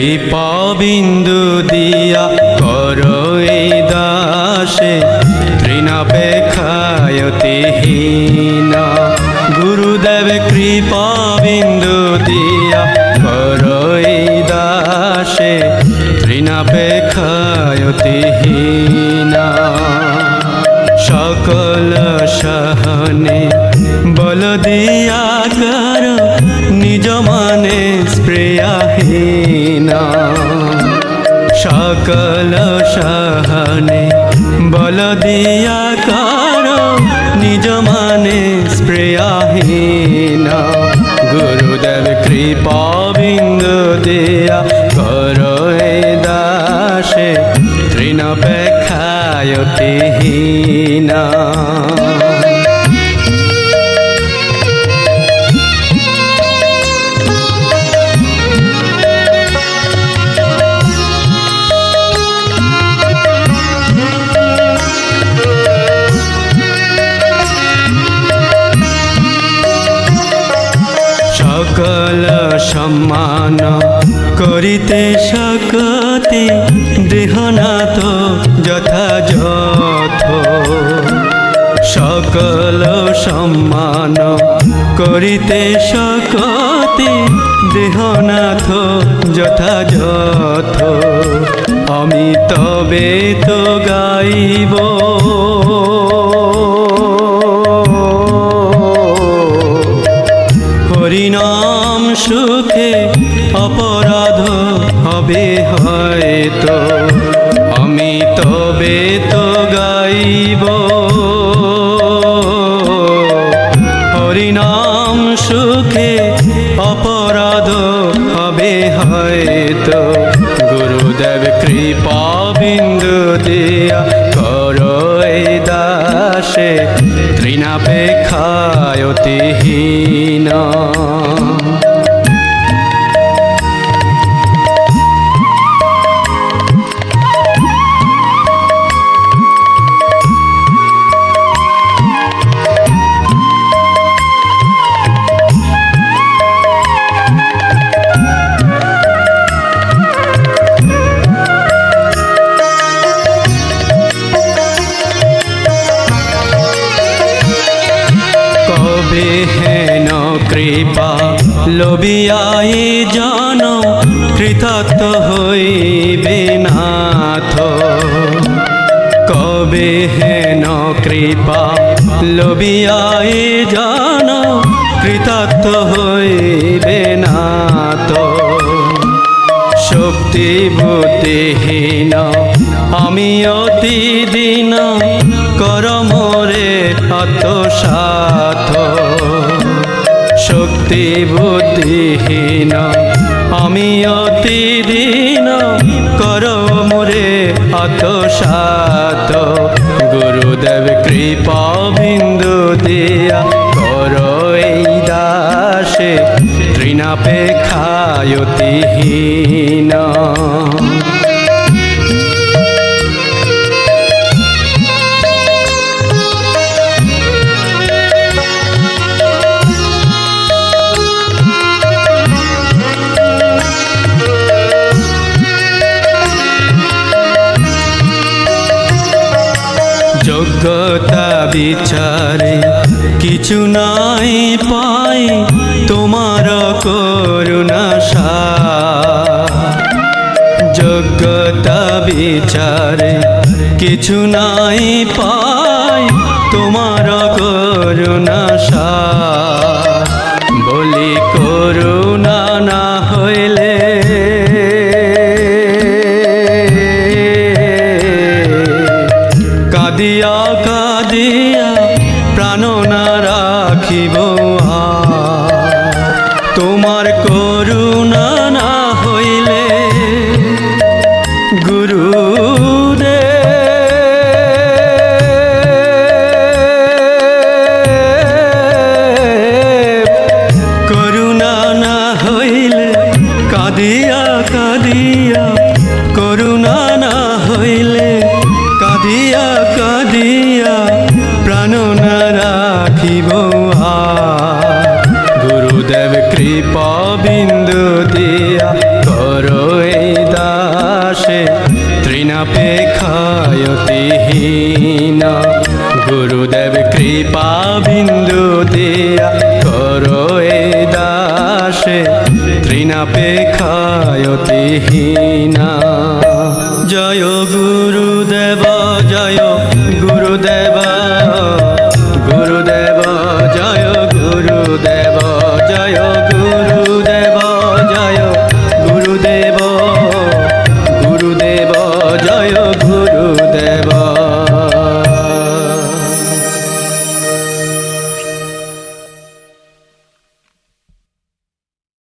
কৃপা বিন্দু দিয়া করো এই দাসে তৃণাপেক্ষায়তিহীন। গুরুদেব কৃপা বিন্দু দিয়া করো এই দাসে তৃণাপেক্ষায়তিহীন। সকল সহনে বল দিয়া কর নিজ মানে স্প্রেয়াহীন। সকল সহনে বল দিয়া কর নিজ মানে স্প্রেয়াহীন। গুরুদেব কৃপা বিন্দু দিয়া করো এই দাসে তৃণাপেক্ষায়তিহীন। সকল সম্মান করিতে শক্তি দেহনাথ যথাযথ। সকল সম্মান করিতে শক্তি দেহনাথ যথাযথ। আমি তবে তো গাইব হরিনাম সুখে অপরাধ হবে হয়তো। আমি তবে তো গাইব হরিনাম সুখে অপরাধ হবে হয়তো। গুরুদেব কৃপা বিন্দু দিয়া করো এই দাসে তৃণাপেক্ষায়তিহীন। কবে হেন কৃপা লবিয়াই জন কৃতার্থ হইবে নাথ। কবে হেন কৃপা লবিয়াই জন কৃতার্থ হইবে নাথ। শক্তি বুদ্ধিহীন আমি অতি দীন কর মোরে আত্মসাৎ। শক্তি বুদ্ধিহীন আমি অতি দীন কর মোরে আত্মসাৎ। গুরুদেব কৃপা বিন্দু দিয়া করো এই দাসে তৃণাপেক্ষায়তিহীন। যোগ্যতা বিচারে কিছু নাই পাই তোমার করুণা সার। যোগ্যতা বিচারে কিছু নাই পাই তোমার করুণা সার। বলি করুণা না হইলে কাঁদিয়া কাঁদিয়া প্রাণ না রাখিব। তোমার করুণা না হইলে গুরুদেব করুণা না হইলে কাঁদিয়া কাঁদিয়া করুণা না হইলে কাঁদিয়া কাঁদিয়া প্রাণ না রাখিব। গুরুদেব কৃপা বিন্দু দিয়া করো তৃণাপেক্ষায়তিহীনা গুরুদেব কৃপা বিন্দু দিয়া করো এ দাসে তৃণাপেক্ষায়তিহীনা। জয় গুরু